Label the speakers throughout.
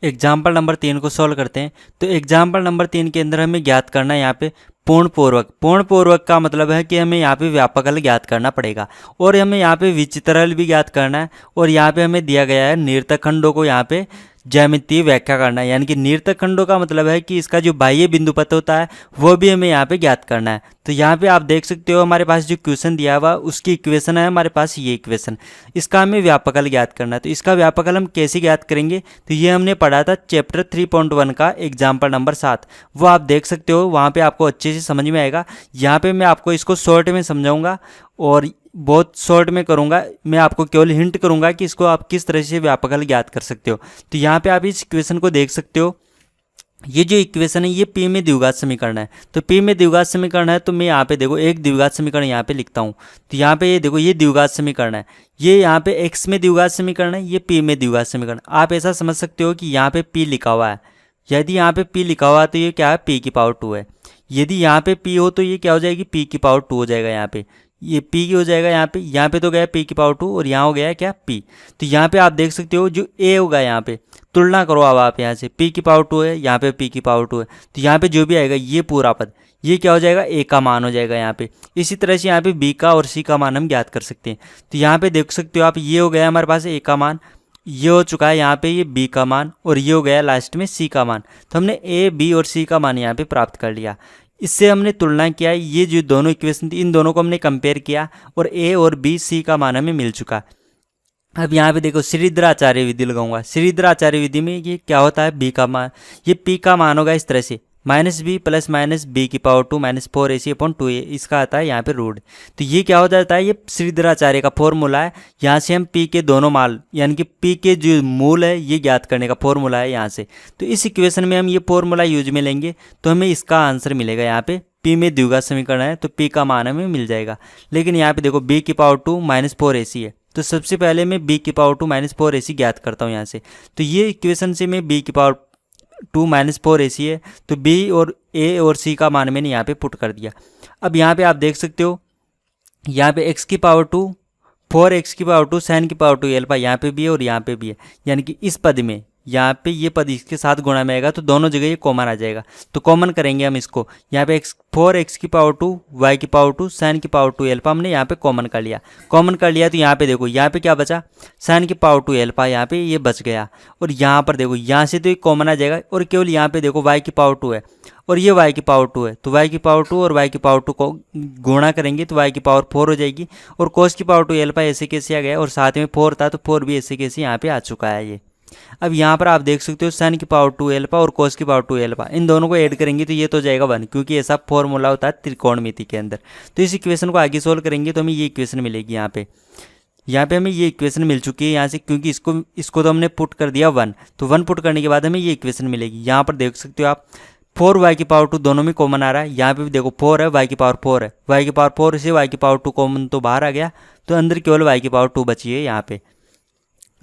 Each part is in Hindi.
Speaker 1: एग्जाम्पल नंबर 3 को सॉल्व करते हैं। तो एग्जाम्पल नंबर 3 के अंदर हमें ज्ञात करना है यहाँ पे पूर्णपूर्वक। पूर्णपूर्वक का मतलब है कि हमें यहाँ पे व्यापकल ज्ञात करना पड़ेगा और हमें यहाँ पे विचित्रल भी ज्ञात करना है और यहाँ पे हमें दिया गया है निरर्थक खंडों को यहाँ पे ज्यामितीय व्याख्या करना है। यानी कि निरर्थक खंडों का मतलब है कि इसका जो बाह्य बिंदु पथ होता है वो भी हमें यहाँ पे ज्ञात करना है। तो यहाँ पे आप देख सकते हो हमारे पास जो क्वेश्चन दिया हुआ उसकी इक्वेशन है हमारे पास ये इक्वेशन, इसका हमें व्यापकल ज्ञात करना है। तो इसका व्यापकल हम कैसे ज्ञात करेंगे, तो ये हमने पढ़ा था चैप्टर 3.1 का एग्जाम्पल नंबर 7, वो आप देख सकते हो, वहाँ पे आपको अच्छे से समझ में आएगा। यहाँ पे मैं आपको इसको शॉर्ट में समझाऊंगा और बहुत शॉर्ट में करूंगा, मैं आपको केवल हिंट करूंगा कि इसको आप किस तरह से व्यापकल ज्ञात कर सकते हो। तो यहाँ पे आप इस इक्वेशन को देख सकते हो, ये जो इक्वेशन है ये पी में द्विघात समीकरण है। तो पी में द्विघात समीकरण है तो मैं यहाँ पे देखो एक द्विघात समीकरण यहाँ पे लिखता हूँ। तो यहाँ पे ये देखो ये द्विघात समीकरण है, ये यहाँ पे एक्स में द्विघात समीकरण है, ये पी में द्विघात समीकरण। आप ऐसा समझ सकते हो कि यहाँ पे पी लिखा हुआ है, यदि यहाँ पे पी लिखा हुआ है तो ये क्या है, पी की पावर 2 है। यदि यहाँ पे पी हो तो ये क्या हो जाएगी, पी की पावर 2 हो जाएगा। यहाँ पे ये पी की हो जाएगा, यहाँ पे तो गया पी की पावर 2 और यहाँ हो गया क्या पी। तो यहाँ पे आप देख सकते हो जो ए होगा, यहाँ पे तुलना करो अब आप यहाँ से, पी की पावर 2 है, यहाँ पे पी की पावर 2 है, तो यहाँ पे जो भी आएगा ये पूरा पद ये क्या हो जाएगा, ए का मान हो जाएगा यहाँ पे। इसी तरह से यहाँ पे बी का और सी का मान हम ज्ञात कर सकते हैं। तो यहाँ पे देख सकते हो आप, ये हो गया हमारे पास ए का मान, ये हो चुका है यहाँ पे ये बी का मान और ये हो गया लास्ट में सी का मान। तो हमने ए बी और सी का मान यहाँ पे प्राप्त कर लिया। इससे हमने तुलना किया, ये जो दोनों इक्वेशन थी इन दोनों को हमने कंपेयर किया और ए और बी सी का मान हमें मिल चुका। अब यहाँ पे देखो श्रीधर आचार्य विधि लगाऊंगा। श्रीधर आचार्य विधि में ये क्या होता है, बी का मान, ये पी का मान होगा इस तरह से minus b plus minus b की पावर 2 माइनस 4ac/2a, इसका आता है यहाँ पे रूट। तो ये क्या हो जाता है, ये श्रीधर आचार्य का फॉर्मूला है। यहाँ से हम पी के दोनों मान यानी कि पी के जो मूल है ये ज्ञात करने का फॉर्मूला है यहाँ से। तो इस इक्वेशन में हम ये फॉर्मूला यूज में लेंगे तो हमें इसका आंसर मिलेगा। यहाँ पे पी में द्विघात समीकरण है तो पी का मान हमें मिल जाएगा। लेकिन यहाँ पे देखो बी की पावर 2 माइनस 4ac है, तो सबसे पहले मैं बी की पावर 2 माइनस 4ac ज्ञात करता हूँ यहाँ से। तो ये इक्वेशन से मैं बी की पावर 2 माइनस 4ac है, तो बी और ए और सी का मान मैंने यहाँ पे पुट कर दिया। अब यहाँ पे आप देख सकते हो यहाँ पे x की पावर 2 4x की पावर 2 sin की पावर 2 अल्फा यहाँ पे भी है और यहाँ पे भी है, यानी कि इस पद में यहाँ पे ये पद इसके साथ गुणा में आएगा तो दोनों जगह ये कॉमन आ जाएगा। तो कॉमन करेंगे हम इसको, यहाँ पे 4x की पावर 2 y की पावर 2 sin की पावर 2 अल्फा हमने यहाँ पे कॉमन कर लिया। कॉमन कर लिया तो यहाँ पे देखो यहाँ पे क्या बचा, sin की पावर 2 अल्फा यहाँ पे ये बच गया और यहाँ पर देखो यहाँ से तो ये कॉमन आ जाएगा और केवल यहाँ पे देखो y की पावर 2 है और ये y की पावर 2 है, तो y की पावर 2 और y की पावर 2 को गुणा करेंगे तो y की पावर 4 हो जाएगी और cos की पावर 2 अल्फा ऐसे कैसे आ गया और साथ में 4 था तो 4 भी ऐसे कैसे यहाँ पे आ चुका है ये। अब यहाँ पर आप देख सकते हो sin की पावर 2 अल्फा और cos की पावर 2 अल्फा इन दोनों को ऐड करेंगे तो ये तो जाएगा 1, क्योंकि ऐसा फॉर्मूला होता है त्रिकोणमिति के अंदर। तो इस इक्वेशन को आगे सोल्व करेंगे तो हमें ये इक्वेशन मिलेगी। यहाँ पे हमें ये इक्वेशन मिल चुकी है यहाँ से, क्योंकि इसको तो हमने पुट कर दिया 1, तो 1 पुट करने के बाद हमें ये इक्वेशन मिलेगी। यहाँ पर देख सकते हो आप 4y की पावर 2 दोनों में कॉमन आ रहा है, यहाँ पे भी देखो 4 है, y की पावर 4 है, y की पावर 4 से y की पावर 2 कॉमन तो बाहर आ गया, तो अंदर केवल y की पावर 2 बची है यहाँ पे।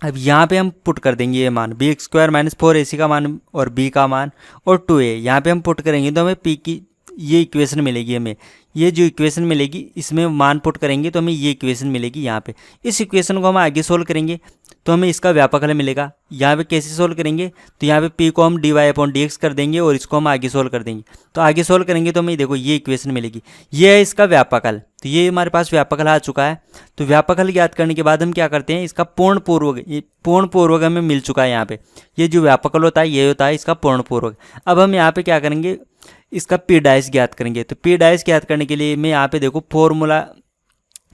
Speaker 1: अब यहाँ पे हम पुट कर देंगे ये मान bx² माइनस 4ac का मान और b का मान और 2a, यहाँ पे हम पुट करेंगे तो हमें p की ये इक्वेशन मिलेगी। हमें ये जो इक्वेशन मिलेगी इसमें मान पुट करेंगे तो हमें ये इक्वेशन मिलेगी यहाँ पे। इस इक्वेशन को हम आगे सोल्व करेंगे तो हमें इसका व्यापकल मिलेगा। यहाँ पे कैसे सोल्व करेंगे, तो यहाँ पे p को हम dy/dx कर देंगे और इसको हम आगे सोल्व कर देंगे। तो आगे सोल्व करेंगे तो हमें देखो ये इक्वेशन मिलेगी, ये है इसका व्यापकल। तो ये हमारे पास व्यापकल आ चुका है। तो व्यापकल ज्ञात करने के बाद हम क्या करते हैं, इसका पूर्णपूर्वक हमें मिल चुका है। यहाँ पे ये जो व्यापकल होता है ये होता है इसका पूर्णपूर्वक। अब हम यहाँ पे क्या करेंगे, इसका पी डाइस ज्ञात करेंगे। तो पी डाइस ज्ञात करने के लिए मैं यहाँ पे देखो फॉर्मूला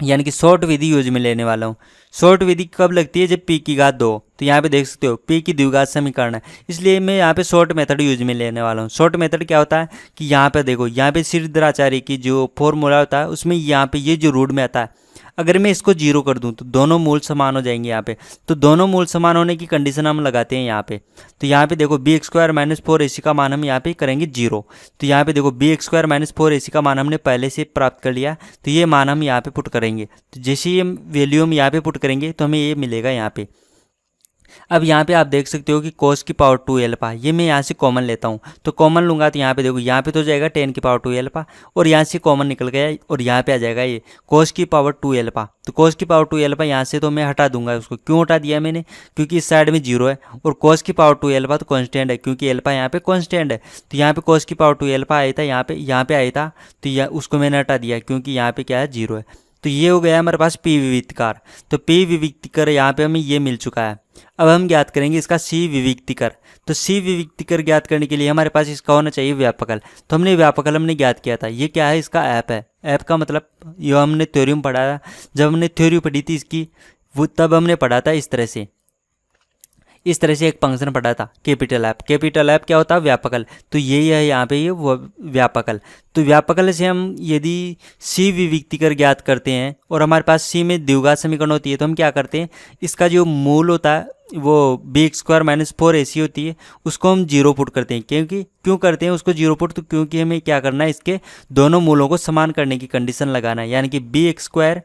Speaker 1: यानी कि शॉर्ट विधि यूज में लेने वाला हूँ। शॉर्ट विधि कब लगती है, जब p की घात 2। तो यहाँ पे देख सकते हो p की द्विघात समीकरण है, इसलिए मैं यहाँ पे शॉर्ट मेथड यूज में लेने वाला हूँ। शॉर्ट मेथड क्या होता है कि यहाँ पे देखो यहाँ पे श्रीधर आचार्य की जो फॉर्मूला होता है उसमें यहाँ पे ये जो रूट में आता है, अगर मैं इसको 0 कर दूं तो दोनों मूल समान हो जाएंगे यहाँ पे। तो दोनों मूल समान होने की कंडीशन हम लगाते हैं यहाँ पे। तो यहाँ पे देखो bx² माइनस 4ac का मान हम यहाँ पे करेंगे 0। तो यहाँ पे देखो bx² माइनस 4ac का मान हमने पहले से प्राप्त कर लिया, तो ये मान हम यहाँ पे पुट करेंगे। तो जैसे ही हम वैल्यू हम यहाँ पे पुट करेंगे तो हमें ये मिलेगा यहाँ पे। अब यहाँ पे आप देख सकते हो कि cos की पावर 2 एल्फा, ये मैं यहाँ से कॉमन लेता हूँ, तो कॉमन लूँगा तो यहाँ पे देखो, यहाँ पे तो जाएगा 10 की पावर 2 एल्फा, और यहाँ से कॉमन निकल गया और यहाँ पे आ जाएगा ये cos की पावर 2 एल्फा। तो cos की पावर 2 एल्फा यहाँ से तो मैं हटा दूंगा उसको। क्यों हटा दिया मैंने? क्योंकि इस साइड में 0 है, और cos की पावर 2 एल्फा तो कॉन्स्टेंट है, क्योंकि एल्फा यहाँ पे कॉन्स्टेंट है। तो यहाँ पे cos की पावर 2 एल्फा आया था, यहाँ पे आया था, तो उसको मैंने हटा दिया क्योंकि यहाँ पे क्या है, 0 है। तो ये हो गया हमारे पास P विविक्तिकार। तो P विविक्तिकार यहाँ पे हमें ये मिल चुका है। अब हम ज्ञात करेंगे इसका C विविक्तिकर। तो C विविक्तिकर ज्ञात करने के लिए हमारे पास इसका होना चाहिए व्यापकल। तो हमने व्यापकल हमने ज्ञात किया था, ये क्या है, इसका ऐप है। ऐप का मतलब ये हमने थ्योरी में पढ़ा था, जब हमने थ्योरी पढ़ी थी इसकी, वो तब हमने पढ़ा था इस तरह से एक फंक्शन पढ़ा था, कैपिटल ऐप। कैपिटल ऐप क्या होता है, व्यापकल। तो यही है यहाँ पे ये वो व्यापकल। तो व्यापकल से हम यदि C विविक्तिकर ज्ञात करते हैं और हमारे पास C में द्विघात समीकरण होती है, तो हम क्या करते हैं, इसका जो मूल होता है वो bx² - 4ac होती है, उसको हम 0 पुट करते हैं। क्यों करते हैं उसको 0 पुट? तो क्योंकि हमें क्या करना है, इसके दोनों मूलों को समान करने की कंडीशन लगाना है, यानी कि bx² -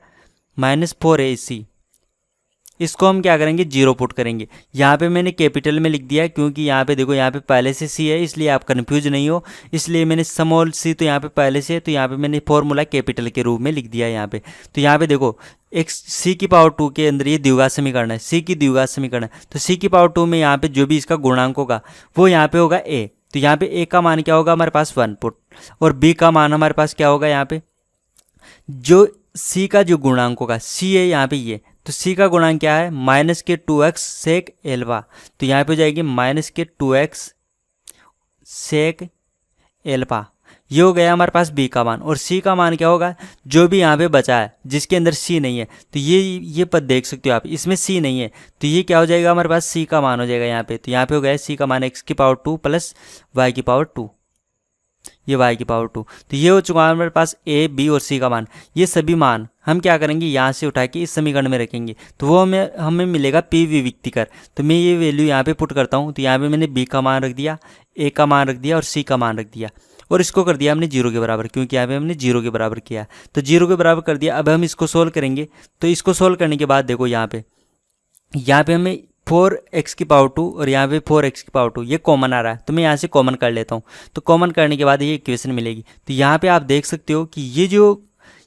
Speaker 1: 4ac, इसको हम क्या करेंगे, 0 पुट करेंगे। यहाँ पे मैंने कैपिटल में लिख दिया क्योंकि यहाँ पे देखो, यहाँ पे पहले से C है, इसलिए आप कंफ्यूज नहीं हो, इसलिए मैंने स्मॉल c तो यहाँ पे पहले से है, तो यहाँ पे मैंने फॉर्मूला कैपिटल के रूप में लिख दिया है यहाँ पे। तो यहाँ पे देखो, एक C की पावर 2 के अंदर ये द्विघात समीकरण है, C की द्विघात समीकरण है। तो C की पावर 2 में यहाँ पे जो भी इसका गुणांक होगा वो यहाँ पे होगा A। तो यहाँ पे A का मान क्या होगा, हमारे पास 1 पुट, और B का मान हमारे पास क्या होगा, यहाँ पे जो C का जो गुणांक होगा, C है यहाँ पे ये, तो C का गुणांक क्या है, -2x सेक एल्फा। तो यहाँ पे हो जाएगी -2x सेक एल्फा। ये हो गया हमारे पास B का मान, और C का मान क्या होगा, जो भी यहाँ पे बचा है जिसके अंदर C नहीं है। तो ये पद देख सकते हो आप, इसमें C नहीं है, तो ये क्या हो जाएगा, हमारे पास C का मान हो जाएगा यहाँ पे। तो यहाँ पे हो गया C का मान x की पावर 2 प्लस y की पावर 2, ये y की पावर 2। तो ये हो चुका है हमारे पास A, B और C का मान। ये सभी मान हम क्या करेंगे, यहाँ से उठा के इस समीकरण में रखेंगे, तो वो हमें मिलेगा P विविक्तिकर। तो मैं ये वैल्यू यहाँ पे पुट करता हूँ। तो यहाँ पे मैंने B का मान रख दिया, A का मान रख दिया और C का मान रख दिया, और इसको कर दिया हमने 0 के बराबर, क्योंकि यहाँ पे हमने 0 के बराबर किया। तो 0 के बराबर कर दिया। अब हम इसको सोल्व करेंगे। तो इसको सोल्व करने के बाद देखो, यहाँ पे हमें 4x की पावर 2 और यहाँ पे 4x की पावर 2 ये कॉमन आ रहा है, तो मैं यहाँ से कॉमन कर लेता हूँ। तो कॉमन करने के बाद ये इक्वेशन मिलेगी। तो यहाँ पे आप देख सकते हो कि ये जो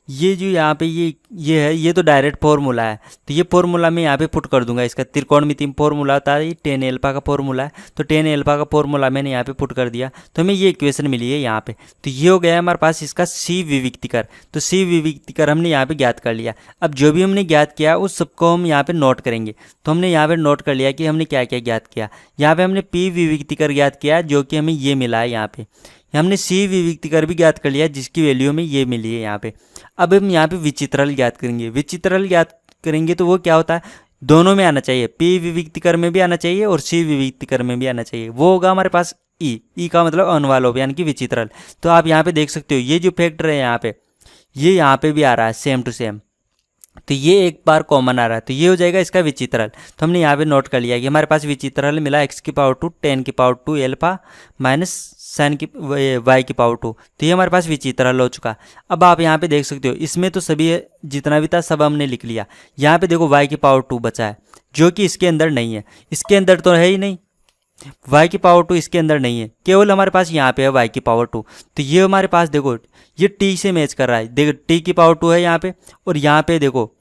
Speaker 1: यहाँ पे ये है, ये तो डायरेक्ट फॉर्मूला है। तो ये फॉर्मूला मैं यहाँ पे पुट कर दूंगा। इसका त्रिकोणमिति फॉर्मूला होता है, ये 10 एल्फा का फॉर्मूला है। तो 10 एल्फा का फॉर्मूला मैंने यहाँ पे पुट कर दिया, तो हमें ये इक्वेशन मिली है यहाँ पे। तो ये हो गया हमारे पास इसका C विविक्तिकर। तो C विविक्तिकर हमने यहाँ पे ज्ञात कर लिया। अब जो भी हमने ज्ञात किया उस सबको हम यहाँ पे नोट करेंगे। तो हमने यहाँ पे नोट कर लिया कि हमने क्या क्या ज्ञात किया। यहाँ पे हमने P विविक्तिकर ज्ञात किया, जो कि हमें ये मिला है यहाँ पे। हमने C विविक्तिकर भी ज्ञात कर लिया, जिसकी वैल्यू हमें ये मिली है यहाँ पे। अब हम यहाँ पे विचित्रल ज्ञात करेंगे। विचित्रल ज्ञात करेंगे तो वो क्या होता है, दोनों में आना चाहिए, P विविक्तिकर में भी आना चाहिए और C विविक्तिकर में भी आना चाहिए। वो होगा हमारे पास E का मतलब अनवालोप, यानी कि विचित्रल। तो आप यहाँ पे देख सकते हो, ये जो फैक्टर है यहाँ पे, ये यहाँ पे भी आ रहा है सेम टू सेम। तो ये एक बार कॉमन आ रहा है, तो ये हो जाएगा इसका विचित्रल। तो हमने यहाँ पे नोट कर लिया कि हमारे पास विचित्रल मिला x की पावर 2 10 की पावर 2 एल्फा माइनस sin की y की पावर 2। तो ये हमारे पास विचित्रल हो चुका। अब आप यहाँ पे देख सकते हो, इसमें तो सभी जितना भी था सब हमने लिख लिया। यहाँ पे देखो y की पावर 2 बचा है, जो कि इसके अंदर नहीं है। इसके अंदर तो है ही नहीं, y की पावर 2 इसके अंदर नहीं है, केवल हमारे पास यहाँ पे है y की पावर 2। तो ये हमारे पास देखो, ये t से मैच कर रहा है। देखो t की पावर 2 है यहाँ पे, और यहाँ पे देखो,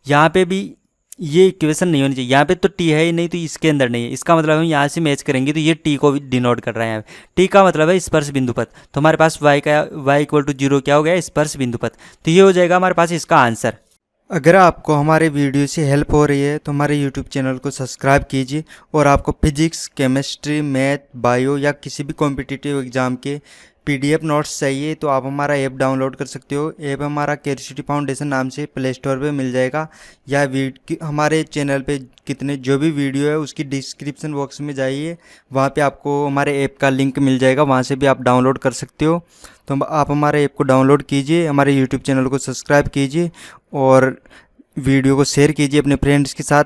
Speaker 1: यहाँ पे भी ये इक्वेशन नहीं होनी चाहिए। यहाँ पे तो t है ही नहीं, तो इसके अंदर नहीं है। इसका मतलब हम यहाँ से मैच करेंगे तो ये t को भी डिनोट कर रहा है। यहाँ पे t का मतलब है स्पर्श बिंदु पथ। तो हमारे पास y = 0 क्या हो गया, स्पर्श बिंदु पथ। तो ये हो जाएगा हमारे पास इसका आंसर।
Speaker 2: अगर आपको हमारे वीडियो से हेल्प हो रही है तो हमारे YouTube चैनल को सब्सक्राइब कीजिए, और आपको फिजिक्स, केमिस्ट्री, मैथ, बायो या किसी भी कॉम्पिटिटिव एग्ज़ाम के PDF नोट्स चाहिए तो आप हमारा ऐप डाउनलोड कर सकते हो। ऐप हमारा क्यूरियोसिटी फाउंडेशन नाम से प्ले स्टोर पे मिल जाएगा, या हमारे चैनल पे कितने जो भी वीडियो है उसकी डिस्क्रिप्शन बॉक्स में जाइए, वहाँ पे आपको हमारे ऐप का लिंक मिल जाएगा, वहाँ से भी आप डाउनलोड कर सकते हो। तो आप हमारे ऐप को डाउनलोड कीजिए, हमारे YouTube चैनल को सब्सक्राइब कीजिए और वीडियो को शेयर कीजिए अपने फ्रेंड्स के साथ।